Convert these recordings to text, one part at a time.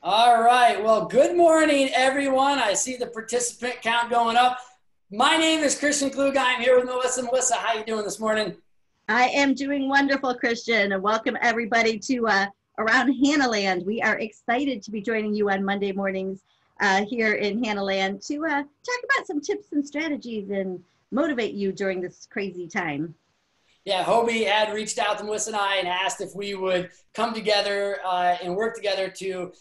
All right. Well, good morning, everyone. I see the participant count going up. My name is Christian Kluge. I'm here with Melissa. Melissa, how you doing this morning? I am doing wonderful, Christian, and welcome everybody to Around Hannahland. We are excited to be joining you on Monday mornings here in Hannahland to talk about some tips and strategies and motivate you during this crazy time. Yeah, Hobie had reached out to Melissa and I and asked if we would come together and work together to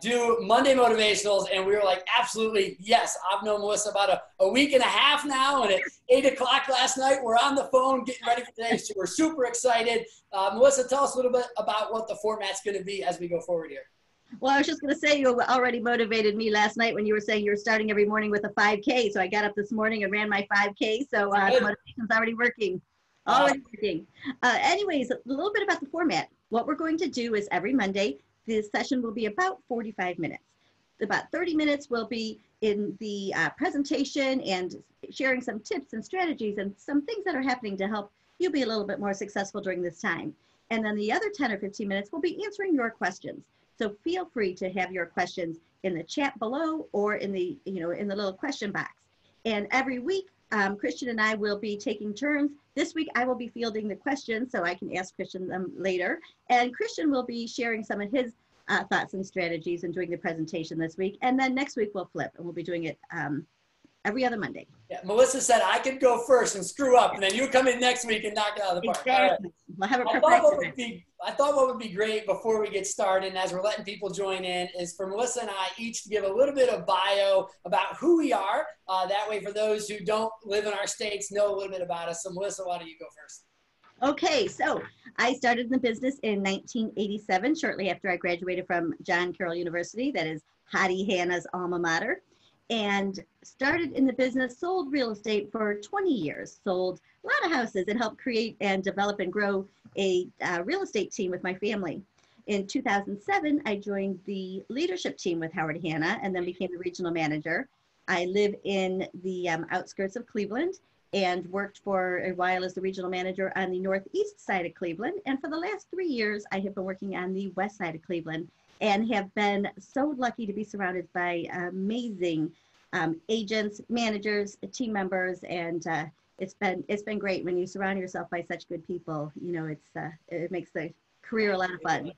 do Monday motivationals. And we were like, absolutely, yes. I've known Melissa about a week and a half now. And at 8 o'clock last night, we're on the phone getting ready for today. So we're super excited. Melissa, tell us a little bit about what the format's going to be as we go forward here. Well, I was just going to say you already motivated me last night when you were saying you were starting every morning with a 5K. So I got up this morning and ran my 5K. So the motivation's already working. Already working. Anyways, a little bit about the format. What we're going to do is every Monday, this session will be about 45 minutes. About 30 minutes will be in the presentation and sharing some tips and strategies and some things that are happening to help you be a little bit more successful during this time. And then the other 10 or 15 minutes will be answering your questions. So feel free to have your questions in the chat below or in the, in the little question box. And every week, Christian and I will be taking turns. This week, I will be fielding the questions so I can ask Christian them later. And Christian will be sharing some of his thoughts and strategies and doing the presentation this week. And then next week, we'll flip and we'll be doing it every other Monday. Yeah, Melissa said I could go first and screw up, and then you come in next week and knock it out of the park. Exactly. Right. We'll have a I thought what would be great before we get started, and as we're letting people join in, is for Melissa and I each to give a little bit of bio about who we are. That way, for those who don't live in our states, know a little bit about us. So, Melissa, why don't you go first? Okay, so I started in the business in 1987, shortly after I graduated from John Carroll University, that is Hottie Hannah's alma mater, and started in the business, sold real estate for 20 years, sold a lot of houses and helped create and develop and grow a real estate team with my family. In 2007, I joined the leadership team with Howard Hanna and then became the regional manager. I live in the outskirts of Cleveland and worked for a while as the regional manager on the northeast side of Cleveland. And for the last 3 years, I have been working on the west side of Cleveland and have been so lucky to be surrounded by amazing agents, managers, team members, and it's been great when you surround yourself by such good people. It makes the career a lot of fun.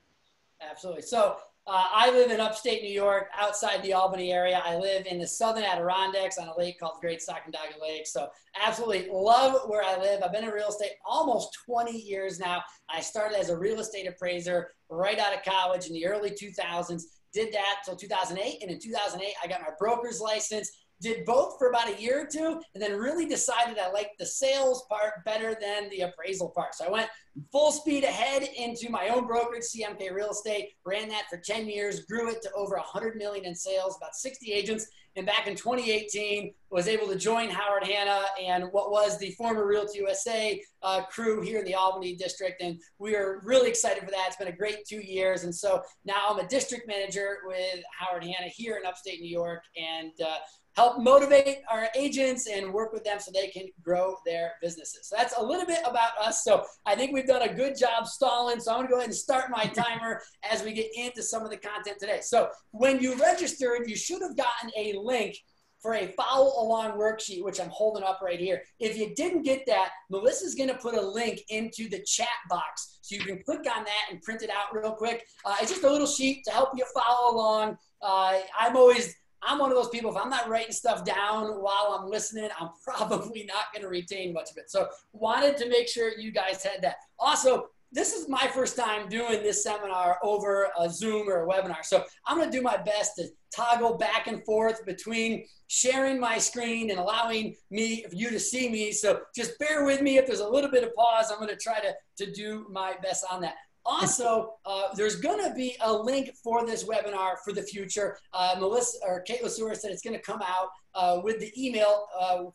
Absolutely. So I live in upstate New York, outside the Albany area. I live in the southern Adirondacks on a lake called Great Sacandaga Lake. So absolutely love where I live. I've been in real estate almost 20 years now. I started as a real estate appraiser right out of college in the early 2000s. Did that till 2008. And in 2008, I got my broker's license. Did both for about a year or two, and then really decided I liked the sales part better than the appraisal part. So I went full speed ahead into my own brokerage, CMK Real Estate, ran that for 10 years, grew it to over 100 million in sales, about 60 agents. And back in 2018, was able to join Howard Hanna and what was the former Realty USA crew here in the Albany district. And we are really excited for that. It's been a great 2 years. And so now I'm a district manager with Howard Hanna here in upstate New York, and help motivate our agents and work with them so they can grow their businesses. So that's a little bit about us. So I think we've done a good job stalling. So I'm going to go ahead and start my timer as we get into some of the content today. So when you registered, you should have gotten a link for a follow along worksheet, which I'm holding up right here. If you didn't get that, Melissa's going to put a link into the chat box. So you can click on that and print it out real quick. It's just a little sheet to help you follow along. I'm one of those people, if I'm not writing stuff down while I'm listening, I'm probably not going to retain much of it. So wanted to make sure you guys had that. Also, this is my first time doing this seminar over a Zoom or a webinar. So I'm going to do my best to toggle back and forth between sharing my screen and allowing you to see me. So just bear with me if there's a little bit of pause. I'm going to try to do my best on that. Also, there's going to be a link for this webinar for the future. Melissa or Kate Lasura said it's going to come out with the email.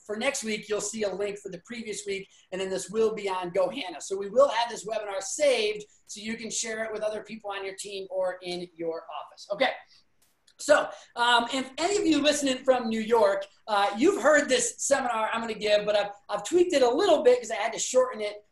For next week, you'll see a link for the previous week, and then this will be on GoHanna. So we will have this webinar saved so you can share it with other people on your team or in your office. Okay. So if any of you listening from New York, you've heard this seminar I'm going to give, but I've tweaked it a little bit because I had to shorten it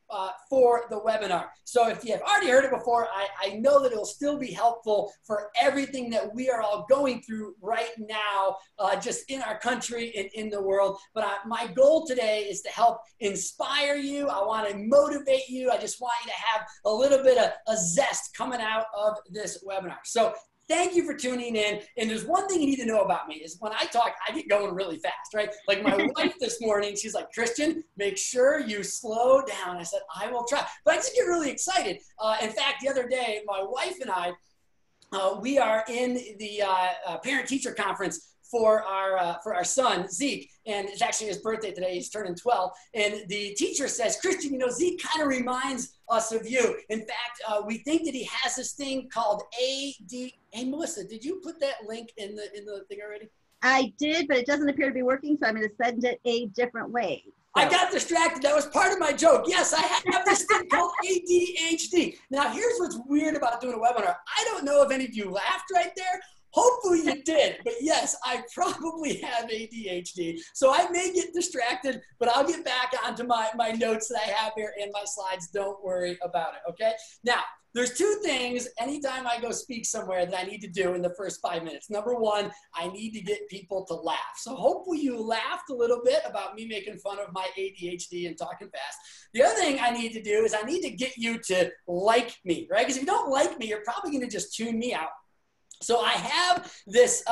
for the webinar. So if you have already heard it before, I know that it'll still be helpful for everything that we are all going through right now, just in our country and in the world. But my goal today is to help inspire you. I want to motivate you. I just want you to have a little bit of a zest coming out of this webinar. So thank you for tuning in. And there's one thing you need to know about me is when I talk, I get going really fast, right? Like my wife this morning, she's like, Christian, make sure you slow down. I said, I will try. But I just get really excited. In fact, the other day, my wife and I, we are in the parent-teacher conference for our son, Zeke. And it's actually his birthday today. He's turning 12. And the teacher says, Christian, you know, Zeke kind of reminds us of you. In fact, we think that he has this thing called AD. Hey, Melissa, did you put that link in the thing already? I did, but it doesn't appear to be working, so I'm going to send it a different way. So. I got distracted. That was part of my joke. Yes, I have this thing called ADHD. Now, here's what's weird about doing a webinar. I don't know if any of you laughed right there. Hopefully you did, but yes, I probably have ADHD. So I may get distracted, but I'll get back onto my notes that I have here and my slides. Don't worry about it, okay? Now, there's two things anytime I go speak somewhere that I need to do in the first 5 minutes. Number one, I need to get people to laugh. So hopefully you laughed a little bit about me making fun of my ADHD and talking fast. The other thing I need to do is I need to get you to like me, right? Because if you don't like me, you're probably going to just tune me out. So I have this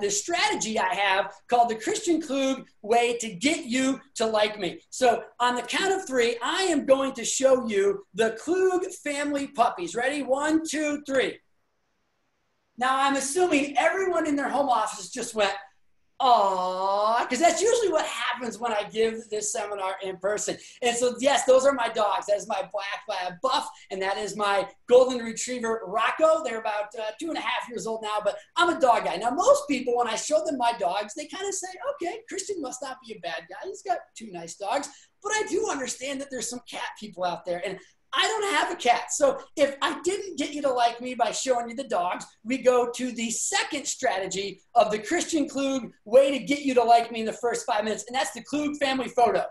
strategy I have called the Christian Klug way to get you to like me. So on the count of 3, I am going to show you the Klug family puppies. Ready? 1, 2, 3. Now I'm assuming everyone in their home office just went, "Aww," because that's usually what happens when I give this seminar in person. And so, yes, those are my dogs. That is my black Buff, and that is my golden retriever, Rocco. They're about 2.5 years old now, but I'm a dog guy. Now, most people, when I show them my dogs, they kind of say, okay, Christian must not be a bad guy. He's got 2 nice dogs. But I do understand that there's some cat people out there, and I don't have a cat. So if I didn't get you to like me by showing you the dogs, we go to the second strategy of the Christian Klug way to get you to like me in the first 5 minutes, and that's the Klug family photo.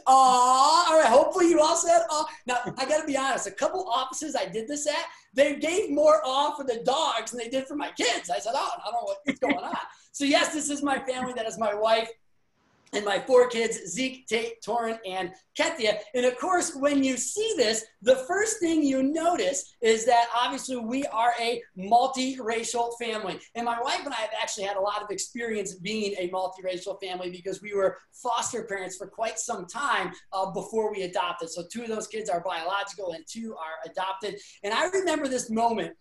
All right, hopefully you all said aw. Now, I got to be honest, a couple offices I did this at, they gave more awe for the dogs than they did for my kids. I said, oh, I don't know what's going on. So yes, this is my family. That is my wife and my 4 kids, Zeke, Tate, Torin, and Kethia. And of course, when you see this, the first thing you notice is that obviously we are a multiracial family. And my wife and I have actually had a lot of experience being a multiracial family because we were foster parents for quite some time before we adopted. So 2 of those kids are biological and 2 are adopted. And I remember this moment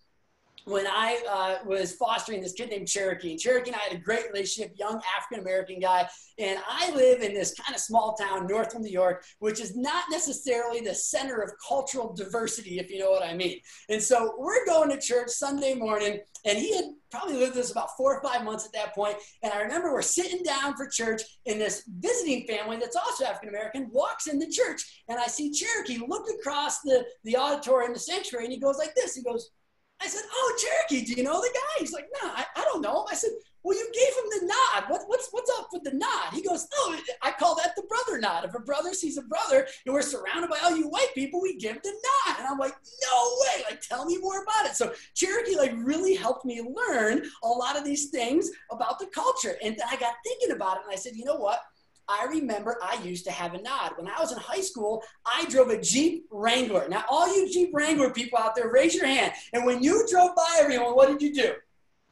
when I was fostering this kid named Cherokee. And Cherokee and I had a great relationship, young African-American guy. And I live in this kind of small town north of New York, which is not necessarily the center of cultural diversity, if you know what I mean. And so we're going to church Sunday morning, and he had probably lived with us about 4 or 5 months at that point. And I remember we're sitting down for church, and this visiting family that's also African-American walks in the church. And I see Cherokee look across the auditorium, the sanctuary, and he goes like this. He goes, I said, oh, Cherokee, do you know the guy? He's like, no, I don't know him. I said, well, you gave him the nod. What's up with the nod? He goes, oh, I call that the brother nod. If a brother sees a brother and we're surrounded by all you white people, we give the nod. And I'm like, no way. Like, tell me more about it. So Cherokee like really helped me learn a lot of these things about the culture. And then I got thinking about it, and I said, you know what? I remember I used to have a nod. When I was in high school, I drove a Jeep Wrangler. Now, all you Jeep Wrangler people out there, raise your hand. And when you drove by everyone, what did you do?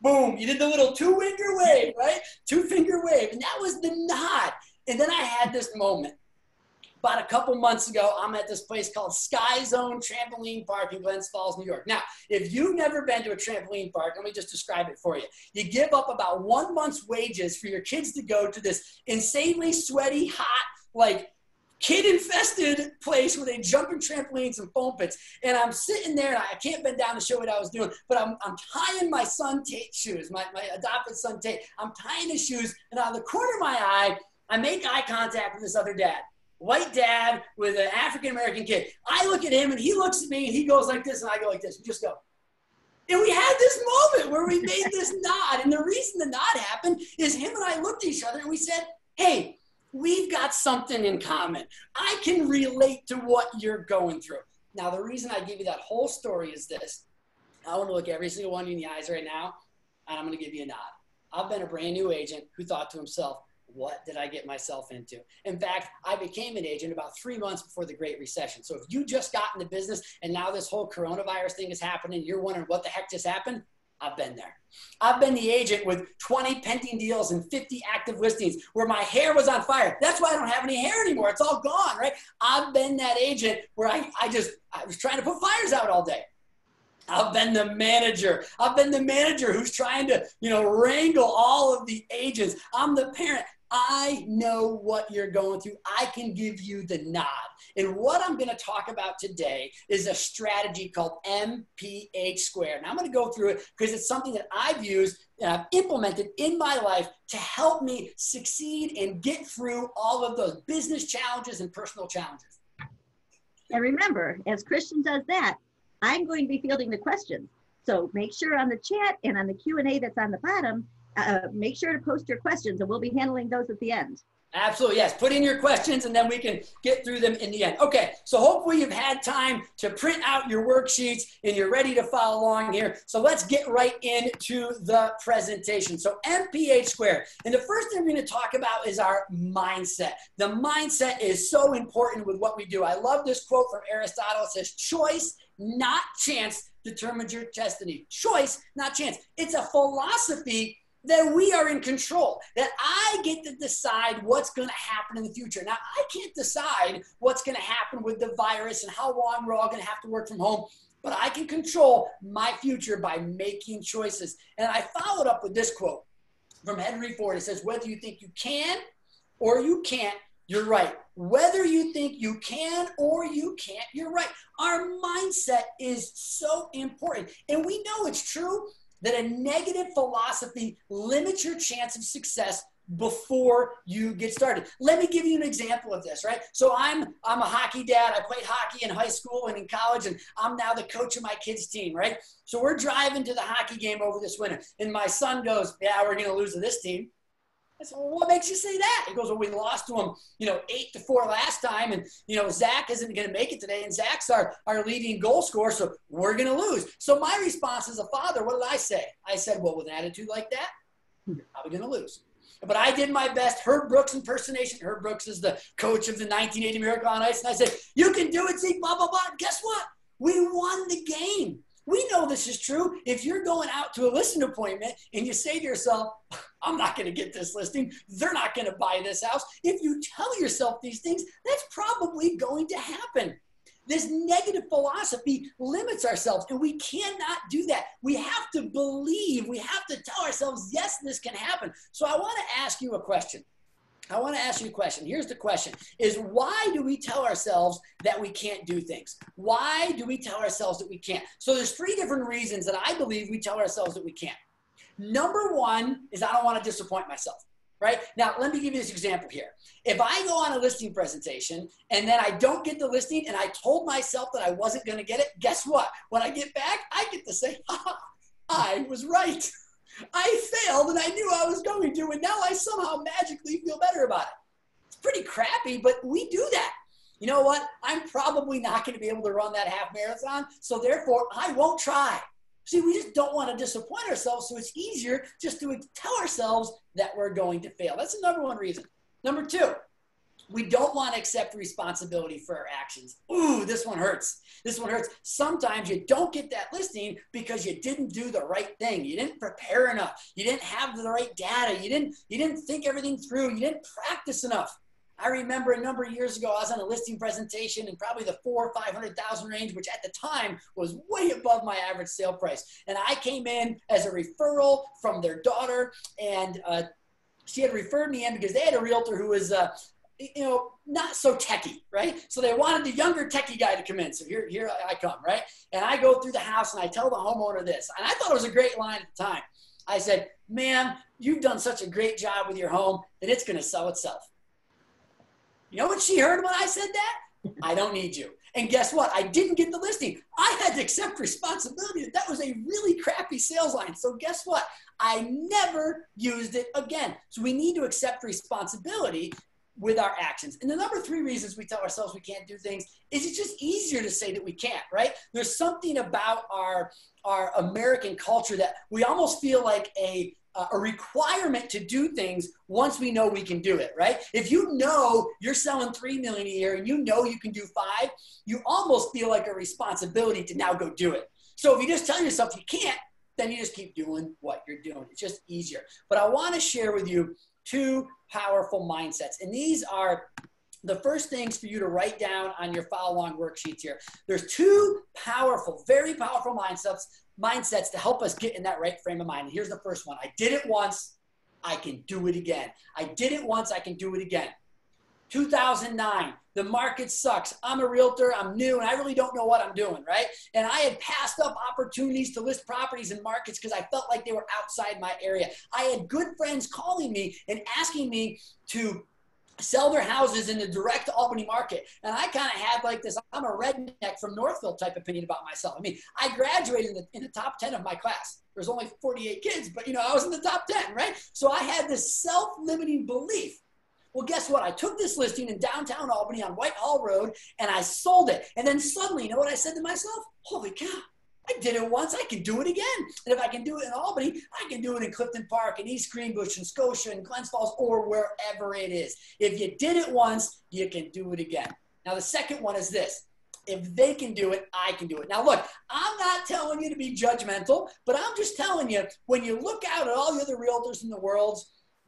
Boom, you did the little 2-finger wave, right? 2-finger wave, and that was the nod. And then I had this moment. About a couple months ago, I'm at this place called Sky Zone Trampoline Park in Glens Falls, New York. Now, if you've never been to a trampoline park, let me just describe it for you. You give up about 1 month's wages for your kids to go to this insanely sweaty, hot, like kid-infested place where they jump in trampolines and foam pits. And I'm sitting there, and I can't bend down to show what I was doing, but I'm tying my son Tate's shoes, my adopted son Tate. I'm tying his shoes, and out of the corner of my eye, I make eye contact with this other dad. White dad with an African-American kid. I look at him, and he looks at me, and he goes like this, and I go like this. We just go. And we had this moment where we made this nod. And the reason the nod happened is him and I looked at each other, and we said, hey, we've got something in common. I can relate to what you're going through. Now, the reason I give you that whole story is this. I want to look every single one of you in the eyes right now, and I'm going to give you a nod. I've been a brand new agent who thought to himself, what did I get myself into? In fact, I became an agent about 3 months before the Great Recession. So if you just got into business and now this whole coronavirus thing is happening, you're wondering what the heck just happened? I've been there. I've been the agent with 20 pending deals and 50 active listings where my hair was on fire. That's why I don't have any hair anymore. It's all gone, right? I've been that agent where I was trying to put fires out all day. I've been the manager. I've been the manager who's trying to, wrangle all of the agents. I'm the parent. I know what you're going through. I can give you the nod. And what I'm going to talk about today is a strategy called MPH squared. Now I'm going to go through it because it's something that I've used and I've implemented in my life to help me succeed and get through all of those business challenges and personal challenges. And remember, as Christian does that, I'm going to be fielding the questions. So make sure on the chat and on the Q&A that's on the bottom, make sure to post your questions and we'll be handling those at the end. Absolutely, yes. Put in your questions and then we can get through them in the end. Okay, so hopefully you've had time to print out your worksheets and you're ready to follow along here. So let's get right into the presentation. So MPH squared. And the first thing we're going to talk about is our mindset. The mindset is so important with what we do. I love this quote from Aristotle. It says, choice, not chance, determines your destiny. Choice, not chance. It's a philosophy that we are in control, that I get to decide what's going to happen in the future. Now, I can't decide what's going to happen with the virus and how long we're all going to have to work from home, but I can control my future by making choices. And I followed up with this quote from Henry Ford. It says, whether you think you can or you can't, you're right. Whether you think you can or you can't, you're right. Our mindset is so important. And we know it's true that a negative philosophy limits your chance of success before you get started. Let me give you an example of this, right? So I'm a hockey dad. I played hockey in high school and in college, and I'm now the coach of my kids' team, right? So we're driving to the hockey game over this winter, and my son goes, yeah, we're going to lose to this team. I said, well, what makes you say that? He goes, well, we lost to them, 8-4 last time. And, Zach isn't going to make it today. And Zach's our leading goal scorer. So we're going to lose. So my response as a father, what did I say? I said, well, with an attitude like that, you're probably going to lose. But I did my best. Herb Brooks impersonation. Herb Brooks is the coach of the 1980 Miracle on Ice. And I said, you can do it, Zeke, blah, blah, blah. And guess what? We won the game. We know this is true. If you're going out to a listing appointment and you say to yourself, I'm not going to get this listing, they're not going to buy this house. If you tell yourself these things, that's probably going to happen. This negative philosophy limits ourselves, and we cannot do that. We have to believe, we have to tell ourselves, yes, this can happen. So I want to ask you a question. Here's the question, is why do we tell ourselves that we can't do things? Why do we tell ourselves that we can't? So there's 3 different reasons that I believe we tell ourselves that we can't. Number 1 is I don't want to disappoint myself, right? Now, let me give you this example here. If I go on a listing presentation and then I don't get the listing and I told myself that I wasn't going to get it, guess what? When I get back, I get to say, I was right. I failed and I knew I was going to, and now I somehow magically feel better about it. It's pretty crappy, but we do that. You know what? I'm probably not going to be able to run that half marathon, so therefore I won't try. See, we just don't want to disappoint ourselves, so it's easier just to tell ourselves that we're going to fail. That's the number 1 reason. Number 2, we don't want to accept responsibility for our actions. Ooh, this one hurts. This one hurts. Sometimes you don't get that listing because you didn't do the right thing. You didn't prepare enough. You didn't have the right data. You didn't think everything through. You didn't practice enough. I remember a number of years ago, I was on a listing presentation in probably the $400,000 or $500,000 range, which at the time was way above my average sale price. And I came in as a referral from their daughter, and she had referred me in because they had a realtor who was not so techie, right? So they wanted the younger techie guy to come in. So here I come, right? And I go through the house and I tell the homeowner this. And I thought it was a great line at the time. I said, ma'am, you've done such a great job with your home that it's going to sell itself. You know what she heard when I said that? I don't need you. And guess what? I didn't get the listing. I had to accept responsibility. That was a really crappy sales line. So guess what? I never used it again. So we need to accept responsibility. with our actions. And the number 3 reasons we tell ourselves we can't do things is it's just easier to say that we can't, right? There's something about our American culture that we almost feel like a requirement to do things once we know we can do it, right? If you know you're selling 3 million a year and you know you can do 5, you almost feel like a responsibility to now go do it. So if you just tell yourself you can't, then you just keep doing what you're doing. It's just easier. But I want to share with you 2 powerful mindsets. And these are the first things for you to write down on your follow-along worksheets here. There's 2 powerful, very powerful mindsets to help us get in that right frame of mind. And here's the first one. I did it once, I can do it again. I did it once, I can do it again. 2009, the market sucks. I'm a realtor, I'm new, and I really don't know what I'm doing, right? And I had passed up opportunities to list properties in markets because I felt like they were outside my area. I had good friends calling me and asking me to sell their houses in the direct Albany market. And I kind of had like this, I'm a redneck from Northville type opinion about myself. I mean, I graduated in the top 10 of my class. There's only 48 kids, but I was in the top 10, right? So I had this self-limiting belief. Well, guess what? I took this listing in downtown Albany on Whitehall Road and I sold it. And then suddenly, you know what I said to myself? Holy cow, I did it once, I can do it again. And if I can do it in Albany, I can do it in Clifton Park and East Greenbush and Scotia and Glens Falls or wherever it is. If you did it once, you can do it again. Now, the second one is this. If they can do it, I can do it. Now, look, I'm not telling you to be judgmental, but I'm just telling you, when you look out at all the other realtors in the world,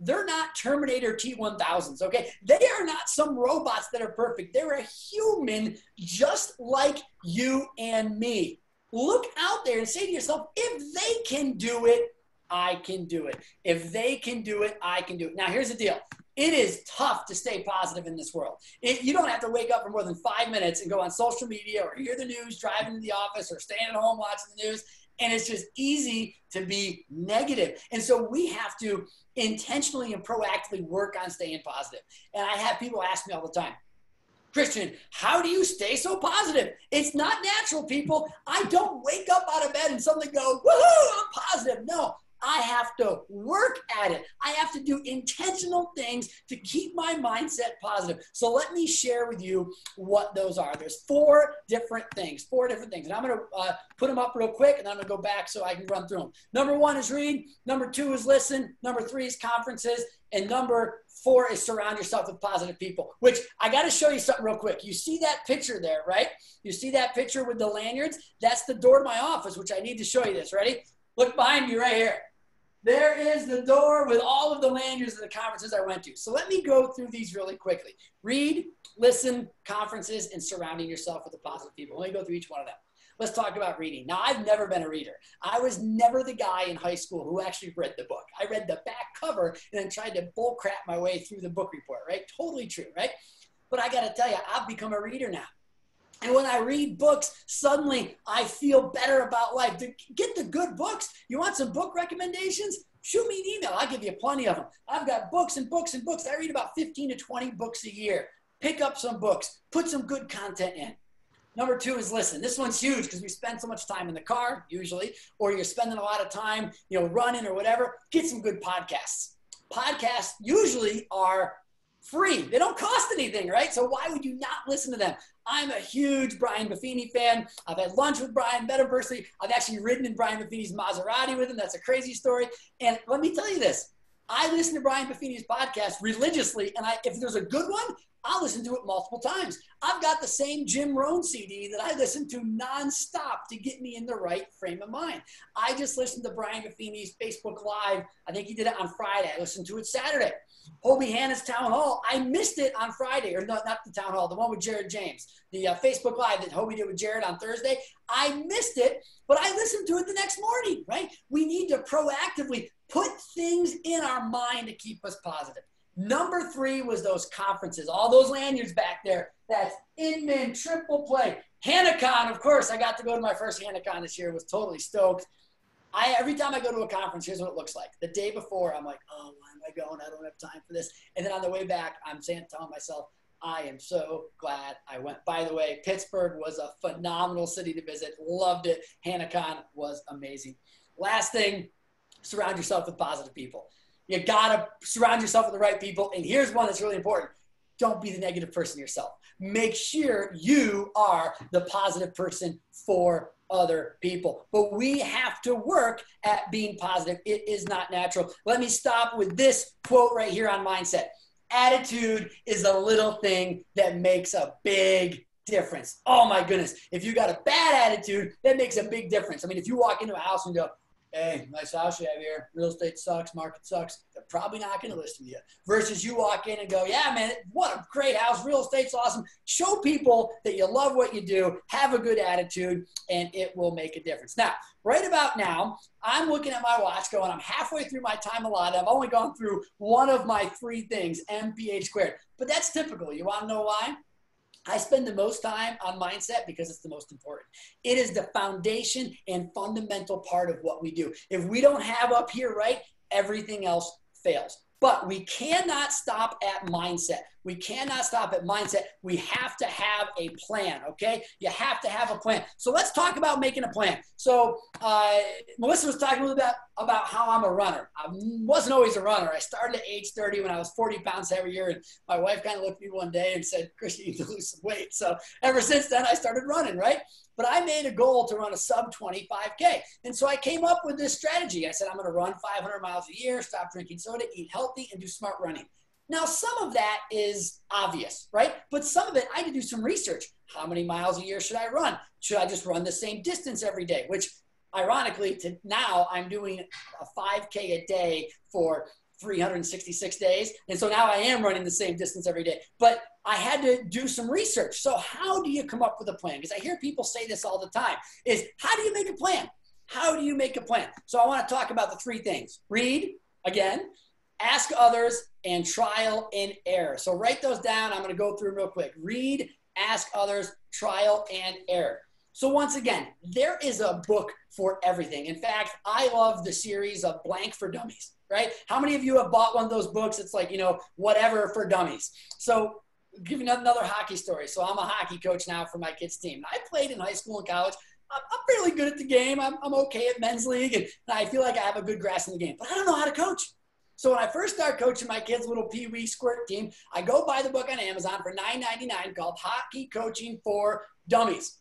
they're not Terminator T-1000s, okay? They are not some robots that are perfect. They're a human just like you and me. Look out there and say to yourself, if they can do it, I can do it. If they can do it, I can do it. Now, here's the deal. It is tough to stay positive in this world. You don't have to wake up for more than 5 minutes and go on social media or hear the news, driving to the office, or staying at home watching the news. And it's just easy to be negative. And so we have to intentionally and proactively work on staying positive. And I have people ask me all the time, Christian, how do you stay so positive? It's not natural, people. I don't wake up out of bed and suddenly go, woohoo, I'm positive. No, I have to work at it. I have to do intentional things to keep my mindset positive. So let me share with you what those are. There's 4 different things. And I'm going to put them up real quick, and I'm going to go back so I can run through them. Number 1 is read. Number 2 is listen. Number 3 is conferences. And number 4 is surround yourself with positive people, which I got to show you something real quick. You see that picture there, right? You see that picture with the lanyards? That's the door to my office, which I need to show you this. Ready? Look behind me right here. There is the door with all of the lanyards of the conferences I went to. So let me go through these really quickly. Read, listen, conferences, and surrounding yourself with the positive people. Let me go through each one of them. Let's talk about reading. Now, I've never been a reader. I was never the guy in high school who actually read the book. I read the back cover and then tried to bull crap my way through the book report, right? Totally true, right? But I got to tell you, I've become a reader now. And when I read books, suddenly I feel better about life. To get the good books, you want some book recommendations? Shoot me an email. I'll give you plenty of them. I've got books and books and books. I read about 15 to 20 books a year. Pick up some books. Put some good content in. Number 2 is listen. This one's huge because we spend so much time in the car, usually, or you're spending a lot of time, running or whatever. Get some good podcasts. Podcasts usually are free. They don't cost anything, right? So why would you not listen to them? I'm a huge Brian Buffini fan. I've had lunch with Brian, met him personally. I've actually ridden in Brian Buffini's Maserati with him. That's a crazy story. And let me tell you this. I listen to Brian Buffini's podcast religiously, and if there's a good one, I'll listen to it multiple times. I've got the same Jim Rohn CD that I listen to nonstop to get me in the right frame of mind. I just listened to Brian Buffini's Facebook Live. I think he did it on Friday. I listened to it Saturday. Hobie Hannah's Town Hall. I missed it on Friday, or not the Town Hall, the one with Jared James, the Facebook Live that Hobie did with Jared on Thursday. I missed it, but I listened to it the next morning, right? We need to proactively put things in our mind to keep us positive. Number 3 was those conferences, all those lanyards back there. That's Inman, Triple Play, HannahCon. Of course, I got to go to my first HannahCon this year. Was totally stoked. Every time I go to a conference, here's what it looks like. The day before, I'm like, oh, why am I going? I don't have time for this. And then on the way back, I'm telling myself, I am so glad I went. By the way, Pittsburgh was a phenomenal city to visit. Loved it. HannahCon was amazing. Last thing, surround yourself with positive people. You got to surround yourself with the right people. And here's one that's really important. don't be the negative person yourself. Make sure you are the positive person for other people. But we have to work at being positive. It is not natural. Let me stop with this quote right here on mindset. Attitude is a little thing that makes a big difference. Oh my goodness. If you got a bad attitude, that makes a big difference. I mean, if you walk into a house and go, hey, nice house you have here. Real estate sucks. Market sucks. They're probably not going to listen to you. Versus you walk in and go, yeah, man, what a great house. Real estate's awesome. Show people that you love what you do. Have a good attitude, and it will make a difference. Now, right about now, I'm looking at my watch going, I'm halfway through my time allotted. I've only gone through one of my 3 things, MPH squared. But that's typical. You want to know why? I spend the most time on mindset because it's the most important. It is the foundation and fundamental part of what we do. If we don't have up here right, everything else fails. But we cannot stop at mindset. We cannot stop at mindset. We have to have a plan, okay? You have to have a plan. So let's talk about making a plan. So Melissa was talking a little bit about how I'm a runner. I wasn't always a runner. I started at age 30 when I was 40 pounds heavier, and my wife kind of looked at me one day and said, Christian, you need to lose some weight. So ever since then, I started running, right? But I made a goal to run a sub 25K. And so I came up with this strategy. I said, I'm going to run 500 miles a year, stop drinking soda, eat healthy, and do smart running. Now, some of that is obvious, right? But some of it, I had to do some research. How many miles a year should I run? Should I just run the same distance every day? Which, ironically, now I'm doing a 5K a day for 366 days. And so now I am running the same distance every day. But I had to do some research. So how do you come up with a plan? Because I hear people say this all the time, is how do you make a plan? How do you make a plan? So I want to talk about the 3 things. Read, again, ask others, and trial and error. So write those down. I'm going to go through real quick. Read, ask others, trial and error. So once again, there is a book for everything. In fact, I love the series of Blank for Dummies, right? How many of you have bought one of those books? It's like, you know, whatever for dummies. So I'll give you another hockey story. So I'm a hockey coach now for my kids' team. I played in high school and college. I'm fairly good at the game. I'm okay at men's league, and I feel like I have a good grasp in the game. But I don't know how to coach. So when I first started coaching my kids' little pee-wee squirt team, I go buy the book on Amazon for $9.99 called Hockey Coaching for Dummies.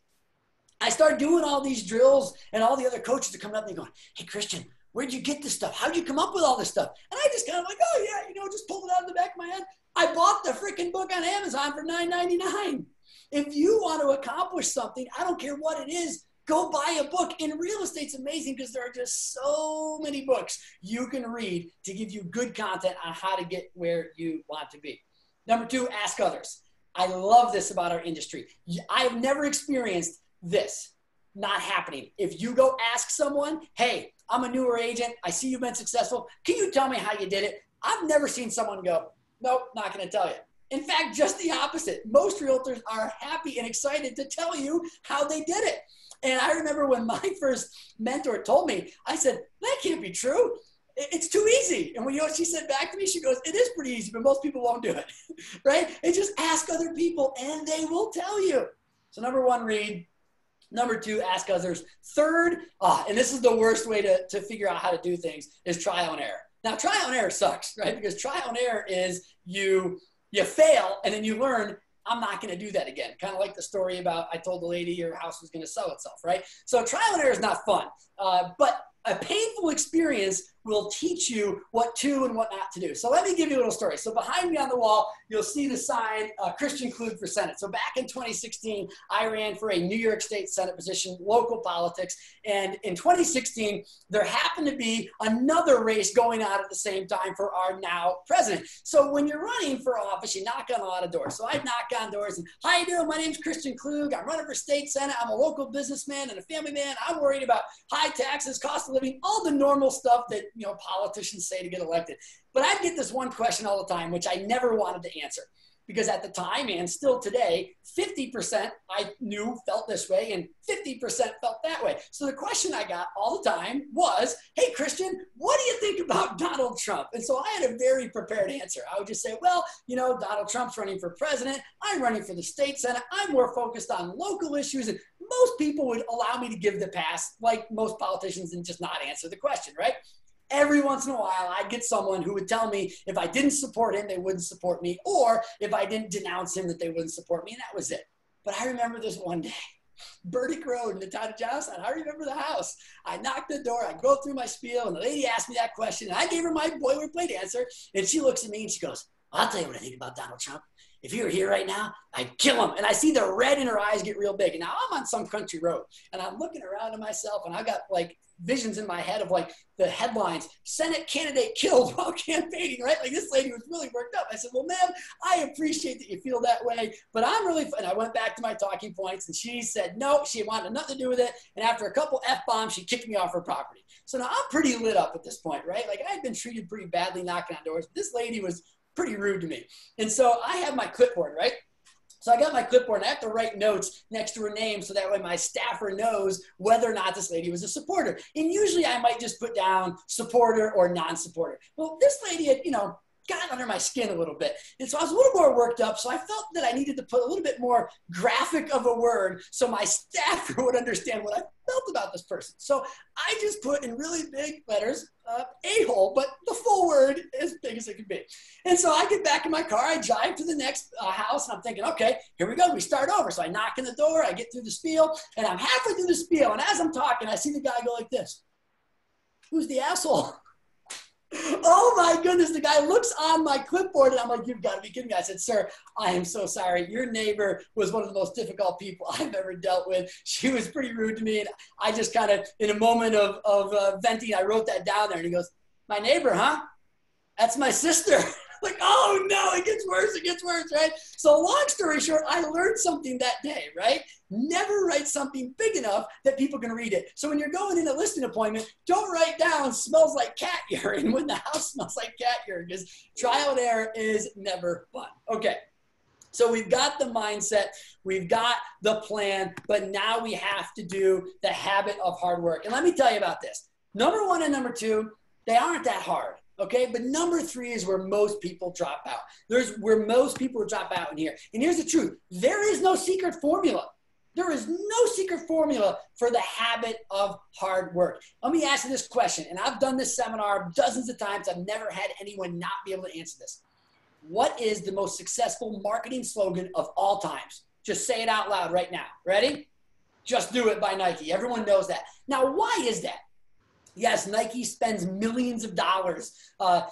I start doing all these drills, and all the other coaches are coming up and they're going, hey, Christian, where'd you get this stuff? How'd you come up with all this stuff? And I just kind of like, oh, yeah, you know, just pulled it out of the back of my head. I bought the freaking book on Amazon for $9.99. If you want to accomplish something, I don't care what it is, go buy a book. And real estate's amazing because there are just so many books you can read to give you good content on how to get where you want to be. Number 2, ask others. I love this about our industry. I have never experienced this not happening. If you go ask someone, hey, I'm a newer agent. I see you've been successful. Can you tell me how you did it? I've never seen someone go, nope, not going to tell you. In fact, just the opposite. Most realtors are happy and excited to tell you how they did it. And I remember when my first mentor told me, I said, that can't be true. It's too easy. And when you know what she said back to me, she goes, it is pretty easy, but most people won't do it, right? And just ask other people and they will tell you. So number 1, read. Number 2, ask others. 3rd, and this is the worst way to figure out how to do things, is trial and error. Now, trial and error sucks, right? Because trial and error is you fail and then you learn, I'm not going to do that again. Kind of like the story about I told the lady your house was going to sell itself, right? So trial and error is not fun, but a painful experience will teach you what to and what not to do. So let me give you a little story. So behind me on the wall, you'll see the sign, Christian Klug for Senate. So back in 2016, I ran for a New York State Senate position, local politics. And in 2016, there happened to be another race going on at the same time for our now president. So when you're running for office, you knock on a lot of doors. So I'd knock on doors and, how you doing? My name's Christian Klug. I'm running for state Senate. I'm a local businessman and a family man. I'm worried about high taxes, cost of living, all the normal stuff that politicians say to get elected. But I get this one question all the time, which I never wanted to answer. Because at the time, and still today, 50% I knew felt this way and 50% felt that way. So the question I got all the time was, hey, Christian, what do you think about Donald Trump? And so I had a very prepared answer. I would just say, well, Donald Trump's running for president. I'm running for the state Senate. I'm more focused on local issues. And most people would allow me to give the pass, like most politicians, and just not answer the question, right? every once in a while, I'd get someone who would tell me if I didn't support him, they wouldn't support me, or if I didn't denounce him, that they wouldn't support me, and that was it. But I remember this one day, Burdick Road in the town of Johnstown. I remember the house. I knocked the door. I go through my spiel, and the lady asked me that question, and I gave her my boilerplate answer, and she looks at me, and she goes, I'll tell you what I think about Donald Trump. If he were here right now, I'd kill him. And I see the red in her eyes get real big. And now I'm on some country road, and I'm looking around at myself, and I've got like visions in my head of like the headlines, Senate candidate killed while campaigning, right? Like this lady was really worked up. I said, well, ma'am, I appreciate that you feel that way, but I'm really, and I went back to my talking points, and she said, no, she wanted nothing to do with it. And after a couple F-bombs, she kicked me off her property. So now I'm pretty lit up at this point, right? Like I had been treated pretty badly knocking on doors. This lady was pretty rude to me. And so I have my clipboard, right? So I got my clipboard, and I have to write notes next to her name so that way my staffer knows whether or not this lady was a supporter. And usually I might just put down supporter or non-supporter. Well, this lady had, got under my skin a little bit. And so I was a little more worked up. So I felt that I needed to put a little bit more graphic of a word so my staffer would understand what I felt about this person. So I just put in really big letters, a-hole, but the full word as big as it could be. And so I get back in my car, I drive to the next house, and I'm thinking, okay, here we go, we start over. So I knock on the door, I get through the spiel, and I'm halfway through the spiel. And as I'm talking, I see the guy go like this. Who's the asshole? Oh my goodness, the guy looks on my clipboard, and I'm like, you've got to be kidding me. I said, sir, I am so sorry. Your neighbor was one of the most difficult people I've ever dealt with. She was pretty rude to me, and I just kind of, in a moment of venting, I wrote that down there, and he goes, my neighbor, huh? That's my sister. Like, oh no, it gets worse, right? So long story short, I learned something that day, right? Never write something big enough that people can read it. So when you're going in a listing appointment, don't write down smells like cat urine when the house smells like cat urine, because trial and error is never fun. Okay. So we've got the mindset, we've got the plan, but now we have to do the habit of hard work. And let me tell you about this. Number one and number two, they aren't that hard. Okay, but number three is where most people drop out. Where most people drop out in here. And here's the truth. There is no secret formula. There is no secret formula for the habit of hard work. Let me ask you this question, and I've done this seminar dozens of times. I've never had anyone not be able to answer this. What is the most successful marketing slogan of all times? Just say it out loud right now. Ready? Just do it by Nike. Everyone knows that. Now, why is that? Yes, Nike spends millions of dollars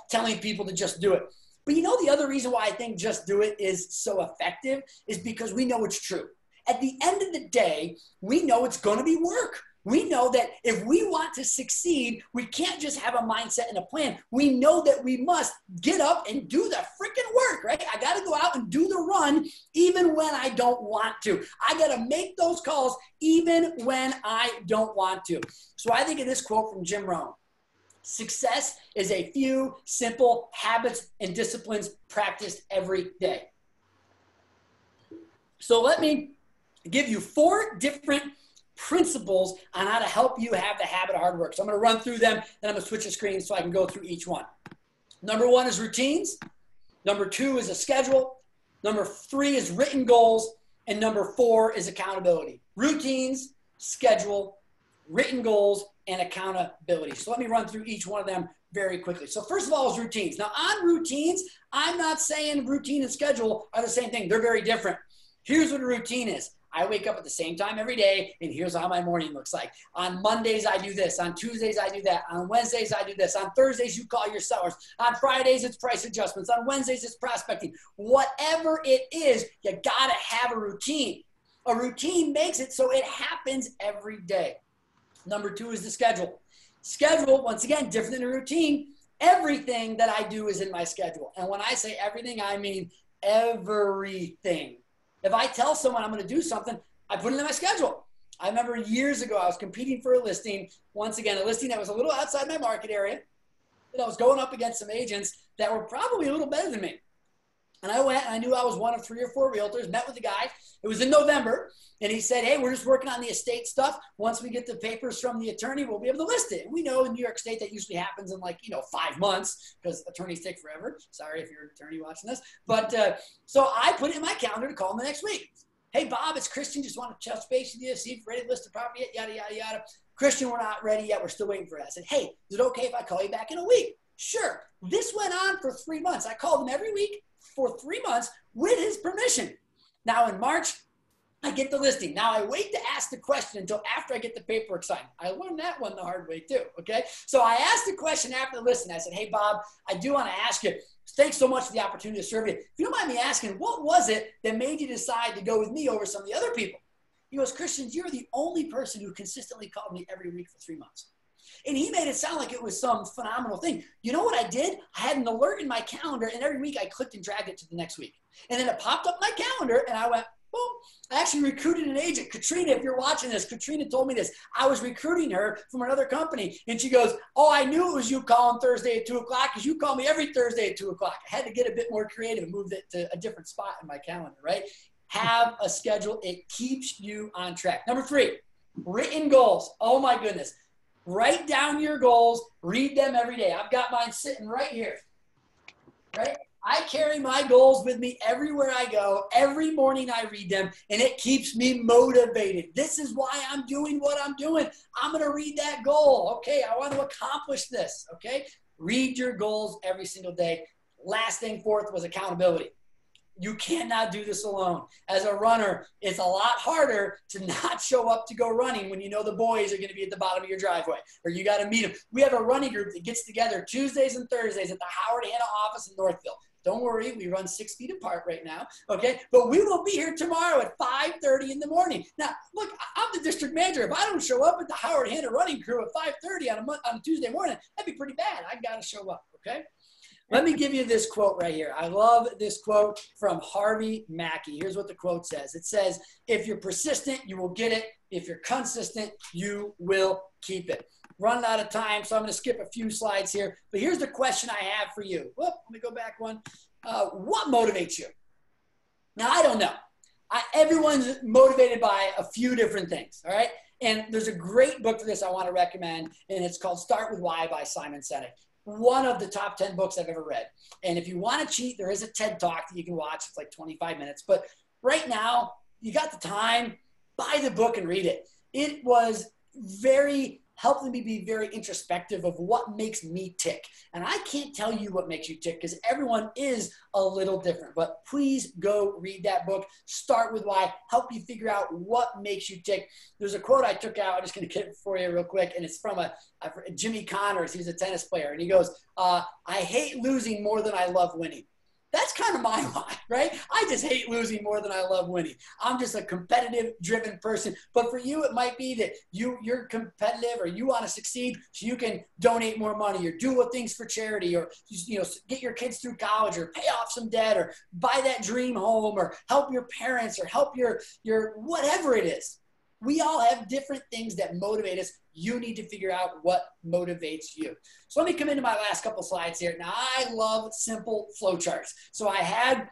telling people to just do it. But you know the other reason why I think just do it is so effective is because we know it's true. At the end of the day, we know it's going to be work. We know that if we want to succeed, we can't just have a mindset and a plan. We know that we must get up and do the freaking work, right? I got to go out and do the run even when I don't want to. I got to make those calls even when I don't want to. So I think of this quote from Jim Rohn. Success is a few simple habits and disciplines practiced every day. So let me give you 4 different principles on how to help you have the habit of hard work. So I'm going to run through them, then I'm going to switch the screen so I can go through each one. Number 1 is routines. Number 2 is a schedule. Number 3 is written goals. And number 4 is accountability. Routines, schedule, written goals, and accountability. So let me run through each one of them very quickly. So first of all is routines. Now on routines, I'm not saying routine and schedule are the same thing. They're very different. Here's what a routine is. I wake up at the same time every day, and here's how my morning looks like. On Mondays, I do this. On Tuesdays, I do that. On Wednesdays, I do this. On Thursdays, you call your sellers. On Fridays, it's price adjustments. On Wednesdays, it's prospecting. Whatever it is, you got to have a routine. A routine makes it so it happens every day. Number 2 is the schedule. Schedule, once again, different than a routine. Everything that I do is in my schedule. And when I say everything, I mean everything. If I tell someone I'm going to do something, I put it in my schedule. I remember years ago, I was competing for a listing. Once again, a listing that was a little outside my market area. And I was going up against some agents that were probably a little better than me. And I went, and I knew I was one of 3 or 4 realtors, met with the guy. It was in November. And he said, hey, we're just working on the estate stuff. Once we get the papers from the attorney, we'll be able to list it. And we know in New York State that usually happens in 5 months because attorneys take forever. Sorry if you're an attorney watching this. But so I put it in my calendar to call him the next week. Hey, Bob, it's Christian. Just want to touch base with you, see if you're ready to list the property yet, yada, yada, yada. Christian, we're not ready yet. We're still waiting for it. I said, hey, is it okay if I call you back in a week? Sure. This went on for 3 months. I called him every week for 3 months with his permission. Now in March, I get the listing. Now I wait to ask the question until after I get the paperwork signed. I learned that one the hard way too, okay? So I asked the question after the listing. I said, hey, Bob, I do want to ask you, thanks so much for the opportunity to serve you. If you don't mind me asking, what was it that made you decide to go with me over some of the other people? He goes, Christian, you're the only person who consistently called me every week for 3 months. And he made it sound like it was some phenomenal thing. You know what I did? I had an alert in my calendar, and every week I clicked and dragged it to the next week. And then it popped up my calendar, and I went, boom. I actually recruited an agent. Katrina, if you're watching this, Katrina told me this. I was recruiting her from another company, and she goes, oh, I knew it was you calling Thursday at 2 o'clock because you call me every Thursday at 2 o'clock. I had to get a bit more creative and move it to a different spot in my calendar, right? Have a schedule. It keeps you on track. Number 3, written goals. Oh, my goodness. Write down your goals. Read them every day. I've got mine sitting right here, right? I carry my goals with me everywhere I go. Every morning I read them, and it keeps me motivated. This is why I'm doing what I'm doing. I'm going to read that goal. Okay, I want to accomplish this, okay? Read your goals every single day. Last thing, 4th, was accountability. You cannot do this alone. As a runner, it's a lot harder to not show up to go running when you know the boys are going to be at the bottom of your driveway, or you got to meet them. We have a running group that gets together Tuesdays and Thursdays at the Howard Hanna office in Northville. Don't worry, we run 6 feet apart right now, okay? But we will be here tomorrow at 5:30 in the morning. Now, look, I'm the district manager. If I don't show up at the Howard Hanna running crew at 5:30 on a Tuesday morning, that'd be pretty bad. I got to show up, okay? Let me give you this quote right here. I love this quote from Harvey Mackey. Here's what the quote says. It says, if you're persistent, you will get it. If you're consistent, you will keep it. Running out of time, so I'm going to skip a few slides here. But here's the question I have for you. Whoop, let me go back one. What motivates you? Now, I don't know. Everyone's motivated by a few different things, all right? And there's a great book for this I want to recommend, and it's called Start With Why by Simon Sinek. One of the top 10 books I've ever read. And if you want to cheat, there is a TED Talk that you can watch. It's like 25 minutes. But right now, you got the time, buy the book and read it. It was helping me be very introspective of what makes me tick. And I can't tell you what makes you tick because everyone is a little different. But please go read that book. Start with why. Help you figure out what makes you tick. There's a quote I took out. I'm just going to get it for you real quick. And it's from Jimmy Connors. He's a tennis player. And he goes, I hate losing more than I love winning. That's kind of my why, right? I just hate losing more than I love winning. I'm just a competitive, driven person. But for you, it might be that you're competitive or you want to succeed so you can donate more money or do things for charity or get your kids through college or pay off some debt or buy that dream home or help your parents or help your whatever it is. We all have different things that motivate us. You need to figure out what motivates you. So let me come into my last couple slides here. Now, I love simple flowcharts. So I had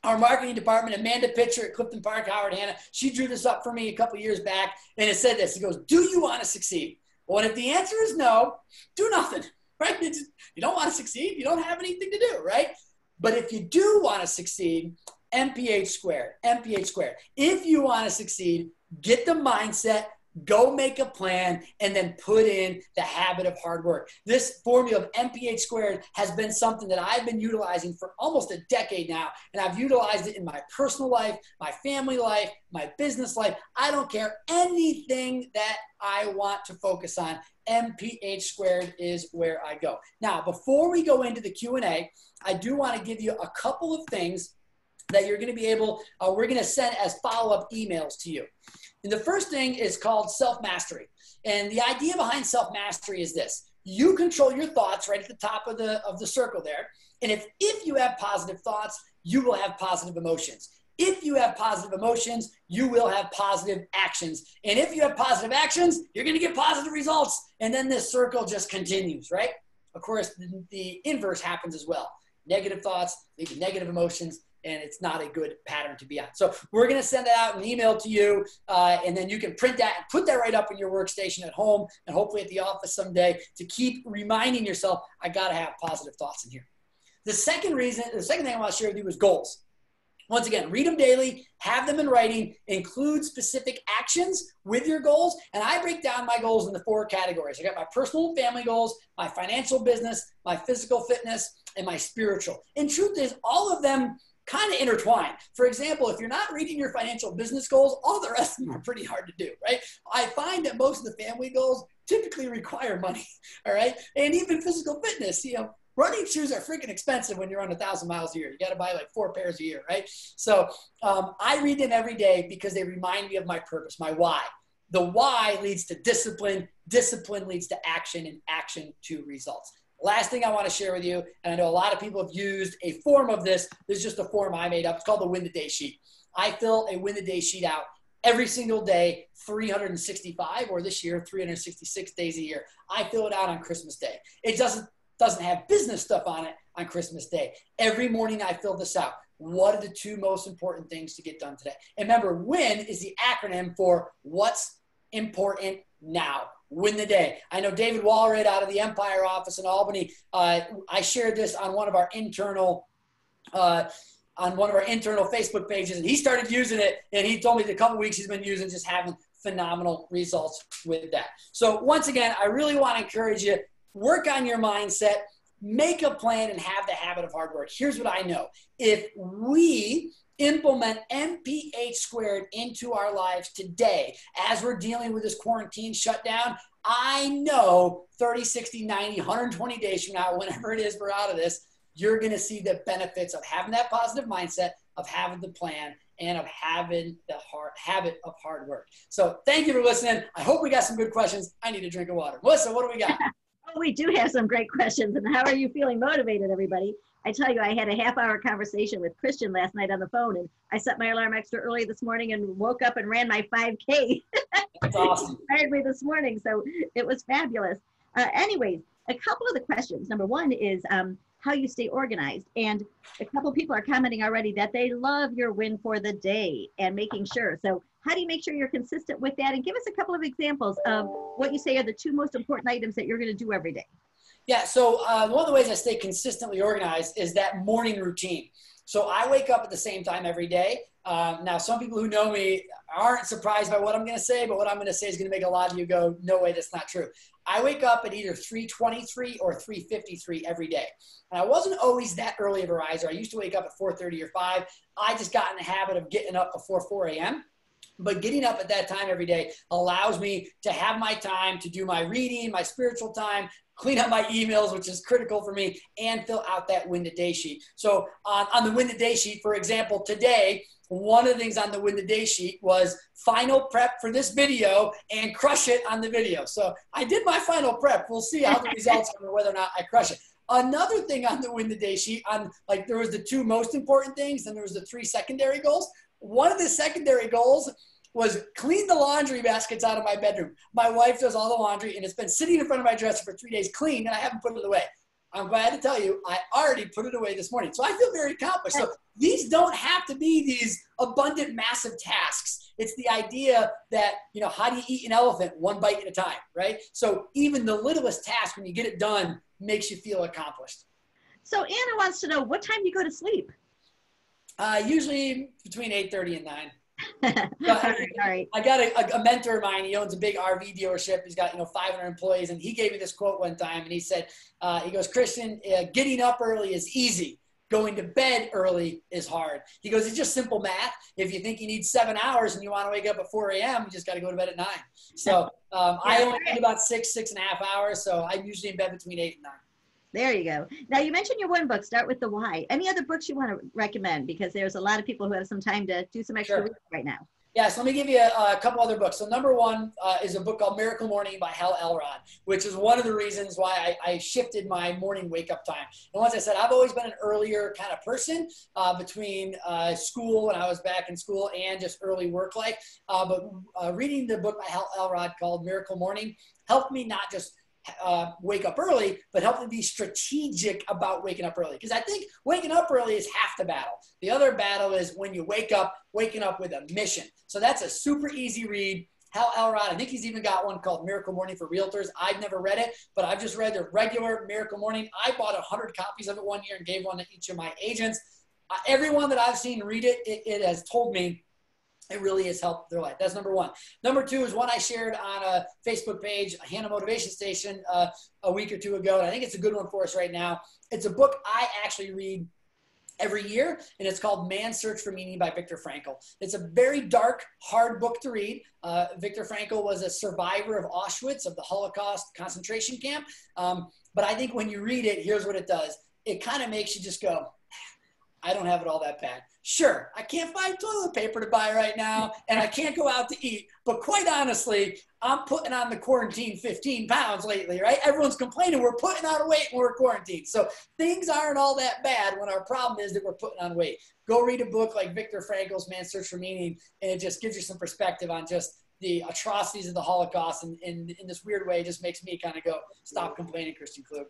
our marketing department, Amanda Pitcher at Clifton Park, Howard Hanna. She drew this up for me a couple years back, and it said this. It goes, do you want to succeed? Well, and if the answer is no, do nothing, right? You don't want to succeed. You don't have anything to do, right? But if you do want to succeed, MPH squared, MPH squared. If you want to succeed, get the mindset, go make a plan, and then put in the habit of hard work. This formula of MPH squared has been something that I've been utilizing for almost a decade now, and I've utilized it in my personal life, my family life, my business life. I don't care. Anything that I want to focus on, MPH squared is where I go. Now, before we go into the Q&A, I do want to give you a couple of things that you're going to be able, we're going to send as follow-up emails to you. And the first thing is called self-mastery. And the idea behind self-mastery is this. You control your thoughts right at the top of the circle there. And if you have positive thoughts, you will have positive emotions. If you have positive emotions, you will have positive actions. And if you have positive actions, you're going to get positive results. And then this circle just continues, right? Of course, the inverse happens as well. Negative thoughts lead to negative emotions, and it's not a good pattern to be on. So we're going to send that out in an email to you, and then you can print that and put that right up in your workstation at home and hopefully at the office someday to keep reminding yourself, I got to have positive thoughts in here. The second thing I want to share with you is goals. Once again, read them daily, have them in writing, include specific actions with your goals. And I break down my goals into 4 categories. I got my personal and family goals, my financial business, my physical fitness, and my spiritual. And truth is, all of them kind of intertwined. For example, if you're not reading your financial business goals, all the rest of them are pretty hard to do, right? I find that most of the family goals typically require money, all right? And even physical fitness, running shoes are freaking expensive when you're on 1,000 miles a year. You got to buy like 4 pairs a year, right? So I read them every day because they remind me of my purpose, my why. The why leads to discipline. Discipline leads to action, and action to results. Last thing I want to share with you, and I know a lot of people have used a form of this. This is just a form I made up. It's called the Win the Day Sheet. I fill a Win the Day Sheet out every single day, 365, or this year, 366 days a year. I fill it out on Christmas Day. It doesn't have business stuff on it on Christmas Day. Every morning I fill this out. What are the 2 most important things to get done today? And remember, WIN is the acronym for what's important now. Win the day. I know David Wallerid out of the Empire office in Albany. I shared this on one of our internal Facebook pages, and he started using it, and he told me the couple weeks he's been using, just having phenomenal results with that. So once again, I really want to encourage you, work on your mindset, make a plan, and have the habit of hard work. Here's what I know. If we implement MPH squared into our lives today, as we're dealing with this quarantine shutdown, I know 30, 60, 90, 120 days from now, whenever it is we're out of this, you're going to see the benefits of having that positive mindset, of having the plan, and of having the habit of hard work. So thank you for listening. I hope we got some good questions. I need a drink of water. Melissa, what do we got? Oh, we do have some great questions. And how are you feeling motivated, everybody? I tell you, I had a half-hour conversation with Christian last night on the phone, and I set my alarm extra early this morning and woke up and ran my 5K. That's awesome. Inspired me this morning, so it was fabulous. Anyways, a couple of the questions. Number one is how you stay organized. And a couple of people are commenting already that they love your win for the day and making sure. So how do you make sure you're consistent with that? And give us a couple of examples of what you say are the 2 most important items that you're going to do every day. Yeah, so one of the ways I stay consistently organized is that morning routine. So I wake up at the same time every day. Now, some people who know me aren't surprised by what I'm going to say, but what I'm going to say is going to make a lot of you go, no way, that's not true. I wake up at either 3:23 or 3:53 every day. And I wasn't always that early of a riser. I used to wake up at 4:30 or 5. I just got in the habit of getting up before 4 a.m. But getting up at that time every day allows me to have my time to do my reading, my spiritual time, clean up my emails, which is critical for me, and fill out that Win the Day sheet. So on the Win the Day sheet, for example, today, one of the things on the Win the Day sheet was final prep for this video and crush it on the video. So I did my final prep. We'll see how the results are, whether or not I crush it. Another thing on the Win the Day sheet, there was the 2 most important things, and there was the 3 secondary goals. One of the secondary goals was clean the laundry baskets out of my bedroom. My wife does all the laundry, and it's been sitting in front of my dresser for 3 days clean, and I haven't put it away. I'm glad to tell you, I already put it away this morning. So I feel very accomplished. So these don't have to be these abundant, massive tasks. It's the idea that, how do you eat an elephant 1 bite at a time, right? So even the littlest task, when you get it done, makes you feel accomplished. So Anna wants to know, what time do you go to sleep? Usually between 8:30 and 9. All right. I got a mentor of mine. He owns a big RV dealership. He's got 500 employees, and he gave me this quote one time, and he said, he goes, Christian, getting up early is easy. Going to bed early is hard. He goes, it's just simple math. If you think you need 7 hours and you want to wake up at 4 a.m., you just got to go to bed at 9. So I only need about 6.5 hours. So I'm usually in bed between 8 and 9. There you go. Now, you mentioned your one book, Start with the Why. Any other books you want to recommend? Because there's a lot of people who have some time to do some extra reading right now. Yeah, so let me give you a couple other books. So number one is a book called Miracle Morning by Hal Elrod, which is one of the reasons why I shifted my morning wake-up time. And once I said, I've always been an earlier kind of person between school, when I was back in school, and just early work life. But reading the book by Hal Elrod called Miracle Morning helped me not just wake up early, but help them be strategic about waking up early. Because I think waking up early is half the battle. The other battle is when you waking up with a mission. So that's a super easy read. Hal Elrod, I think he's even got one called Miracle Morning for Realtors. I've never read it, but I've just read the regular Miracle Morning. I bought 100 copies of it one year and gave one to each of my agents. everyone that I've seen read it, it has told me it really has helped their life. That's number one. Number two is one I shared on a Facebook page, Hannah Motivation Station, a week or two ago. And I think it's a good one for us right now. It's a book I actually read every year, and it's called Man's Search for Meaning by Viktor Frankl. It's a very dark, hard book to read. Viktor Frankl was a survivor of Auschwitz, of the Holocaust concentration camp. But I think when you read it, here's what it does. It kind of makes you just go, I don't have it all that bad. Sure, I can't find toilet paper to buy right now, and I can't go out to eat. But quite honestly, I'm putting on the quarantine 15 pounds lately, right? Everyone's complaining we're putting on weight when we're quarantined. So things aren't all that bad when our problem is that we're putting on weight. Go read a book like Viktor Frankl's Man's Search for Meaning, and it just gives you some perspective on just the atrocities of the Holocaust, and in this weird way, it just makes me kind of go, stop complaining, Christian Klug.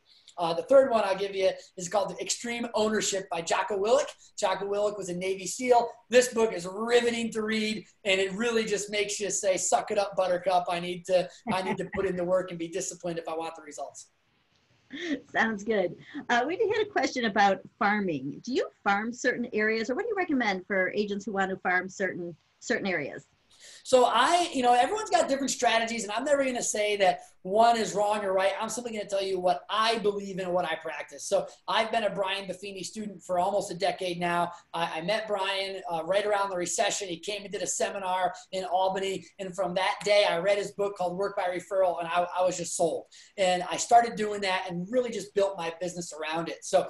The third one I'll give you is called Extreme Ownership by Jocko Willink. Jocko Willink was a Navy SEAL. This book is riveting to read, and it really just makes you say, suck it up, buttercup. I need to put in the work and be disciplined if I want the results. Sounds good. We had a question about farming. Do you farm certain areas, or what do you recommend for agents who want to farm certain areas? So everyone's got different strategies, and I'm never going to say that one is wrong or right. I'm simply going to tell you what I believe in and what I practice. So I've been a Brian Buffini student for almost a decade now. I met Brian right around the recession. He came and did a seminar in Albany. And from that day, I read his book called Work by Referral, and I was just sold. And I started doing that and really just built my business around it. So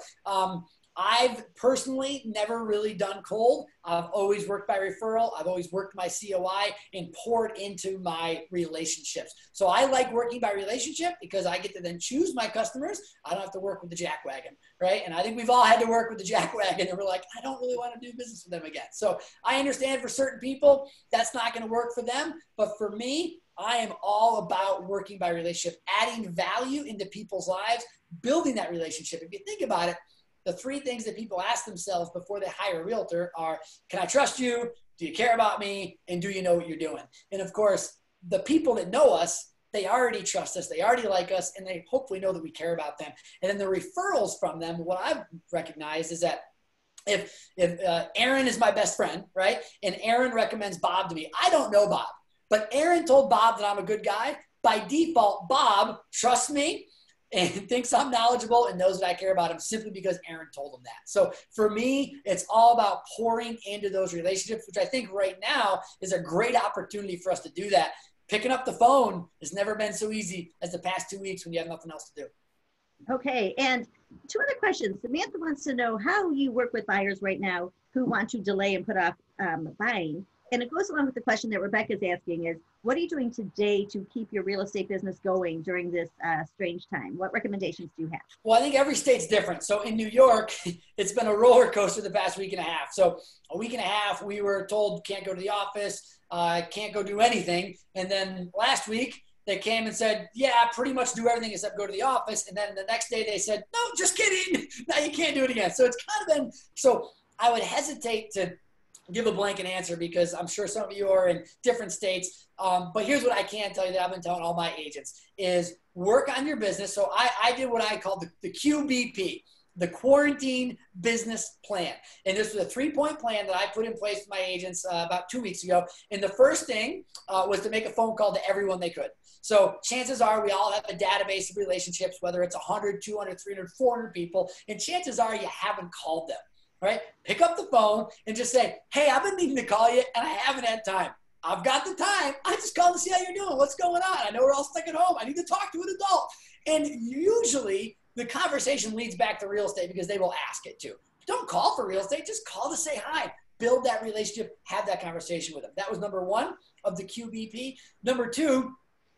I've personally never really done cold. I've always worked by referral. I've always worked my COI and poured into my relationships. So I like working by relationship because I get to then choose my customers. I don't have to work with the jackwagon, right? And I think we've all had to work with the jackwagon, and we're like, I don't really want to do business with them again. So I understand for certain people, that's not going to work for them. But for me, I am all about working by relationship, adding value into people's lives, building that relationship. If you think about it, the three things that people ask themselves before they hire a realtor are, can I trust you? Do you care about me? And do you know what you're doing? And of course, the people that know us, they already trust us. They already like us, and they hopefully know that we care about them. And then the referrals from them, what I've recognized is that if Aaron is my best friend, right? And Aaron recommends Bob to me. I don't know Bob, but Aaron told Bob that I'm a good guy. By default, Bob trusts me and thinks I'm knowledgeable and knows that I care about him simply because Aaron told him that. So for me, it's all about pouring into those relationships, which I think right now is a great opportunity for us to do that. Picking up the phone has never been so easy as the past 2 weeks when you have nothing else to do. Okay, and two other questions. Samantha wants to know how you work with buyers right now who want to delay and put off buying. And it goes along with the question that Rebecca's asking is, what are you doing today to keep your real estate business going during this strange time? What recommendations do you have? Well, I think every state's different. So in New York, it's been a roller coaster the past week and a half. So a week and a half, we were told can't go to the office, can't go do anything. And then last week, they came and said, yeah, pretty much do everything except go to the office. And then the next day they said, no, just kidding. Now you can't do it again. So it's kind of been, so I would hesitate to give a blanket answer because I'm sure some of you are in different states. But here's what I can tell you that I've been telling all my agents is work on your business. So I did what I called the QBP, the Quarantine Business Plan. And this was a 3-point plan that I put in place with my agents about 2 weeks ago. And the first thing was to make a phone call to everyone they could. So chances are we all have a database of relationships, whether it's 100, 200, 300, 400 people. And chances are you haven't called them. Right? Pick up the phone and just say, hey, I've been needing to call you and I haven't had time. I've got the time. I just called to see how you're doing. What's going on? I know we're all stuck at home. I need to talk to an adult. And usually the conversation leads back to real estate because they will ask it to. Don't call for real estate. Just call to say hi. Build that relationship. Have that conversation with them. That was number one of the QBP. Number two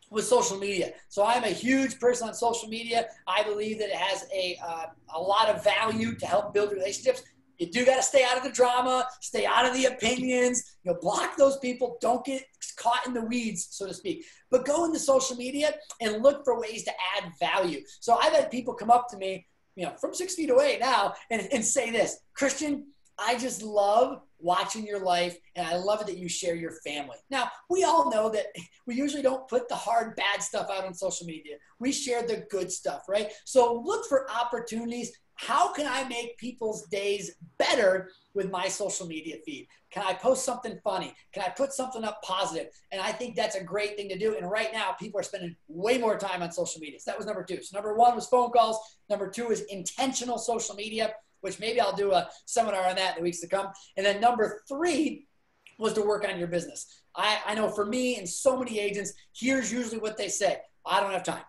was social media. So I'm a huge person on social media. I believe that it has a lot of value to help build relationships. You do got to stay out of the drama, stay out of the opinions, block those people. Don't get caught in the weeds, so to speak. But go into social media and look for ways to add value. So I've had people come up to me, from 6 feet away now and say this, Christian, I just love watching your life, and I love it that you share your family. Now, we all know that we usually don't put the hard, bad stuff out on social media. We share the good stuff, right? So look for opportunities. how can I make people's days better with my social media feed? Can I post something funny? Can I put something up positive? And I think that's a great thing to do. And right now, people are spending way more time on social media. So that was number 2. So number 1 was phone calls. Number 2 is intentional social media, which maybe I'll do a seminar on that in the weeks to come. And then number 3 was to work on your business. I know for me and so many agents, here's usually what they say. I don't have time.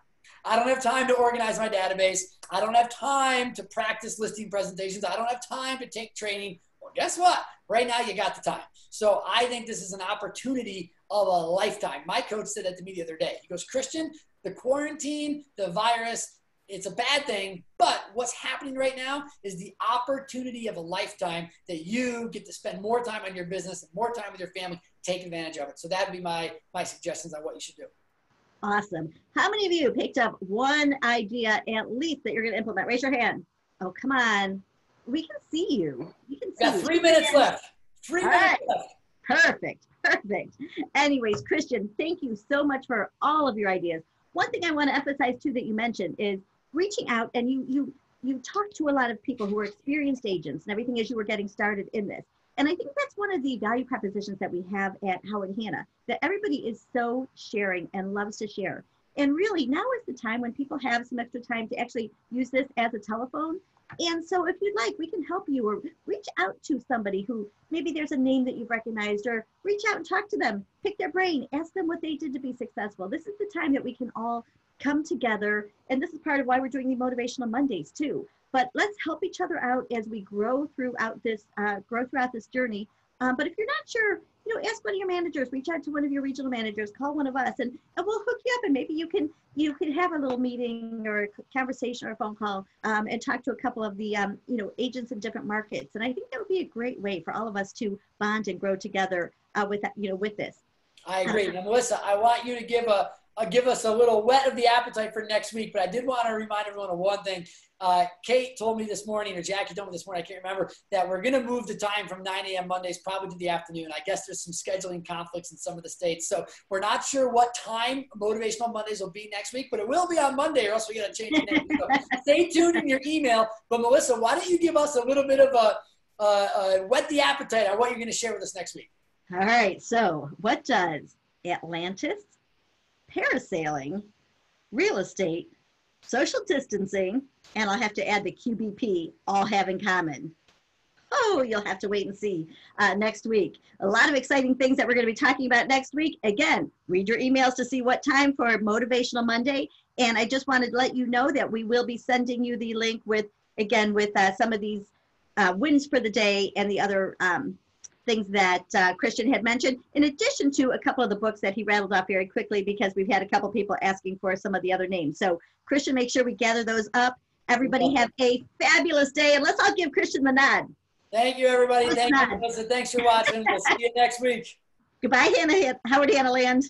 I don't have time to organize my database. I don't have time to practice listing presentations. I don't have time to take training. Well, guess what? Right now, you got the time. So I think this is an opportunity of a lifetime. My coach said that to me the other day. He goes, Christian, the quarantine, the virus, it's a bad thing, but what's happening right now is the opportunity of a lifetime that you get to spend more time on your business and more time with your family. Take advantage of it. So that would be my suggestions on what you should do. Awesome. How many of you picked up one idea at least that you're going to implement? Raise your hand. Oh, come on. We can see you. We can see Got 3 minutes left. 3 minutes left. Perfect. Perfect. Anyways, Christian, thank you so much for all of your ideas. One thing I want to emphasize too that you mentioned is reaching out, and you talk to a lot of people who are experienced agents and everything as you were getting started in this. And I think that's one of the value propositions that we have at Howard Hanna, that everybody is so sharing and loves to share. And really now is the time when people have some extra time to actually use this as a telephone. And so if you'd like, we can help you, or reach out to somebody who maybe there's a name that you've recognized, or reach out and talk to them, pick their brain, ask them what they did to be successful. This is the time that we can all come together. And this is part of why we're doing the Motivational Mondays too. But let's help each other out as we grow throughout this journey. But if you're not sure, ask one of your managers, reach out to one of your regional managers, call one of us, and we'll hook you up. And maybe you can have a little meeting or a conversation or a phone call and talk to a couple of the agents in different markets. And I think that would be a great way for all of us to bond and grow together with this. I agree. Now, Melissa, I want you to give us a little whet of the appetite for next week, but I did want to remind everyone of one thing. Kate told me this morning, or Jackie told me this morning, I can't remember, that we're going to move the time from 9 a.m. Mondays probably to the afternoon. I guess there's some scheduling conflicts in some of the states. So we're not sure what time Motivational Mondays will be next week, but it will be on Monday, or else we got to change the name. So stay tuned in your email. But Melissa, why don't you give us a little bit of a whet the appetite on what you're going to share with us next week? All right. So what does Atlantis, parasailing, real estate, social distancing, and I'll have to add the QBP, all have in common? Oh, you'll have to wait and see next week. A lot of exciting things that we're going to be talking about next week. Again, read your emails to see what time for Motivational Monday. And I just wanted to let you know that we will be sending you the link with some of these wins for the day and the other things that Christian had mentioned, in addition to a couple of the books that he rattled off very quickly, because we've had a couple people asking for some of the other names. So Christian, make sure we gather those up. Everybody have a fabulous day, and let's all give Christian the nod. Thank you, everybody. Thank you, Melissa. Thanks for watching. We'll see you next week. Goodbye, Howard Hanna Land.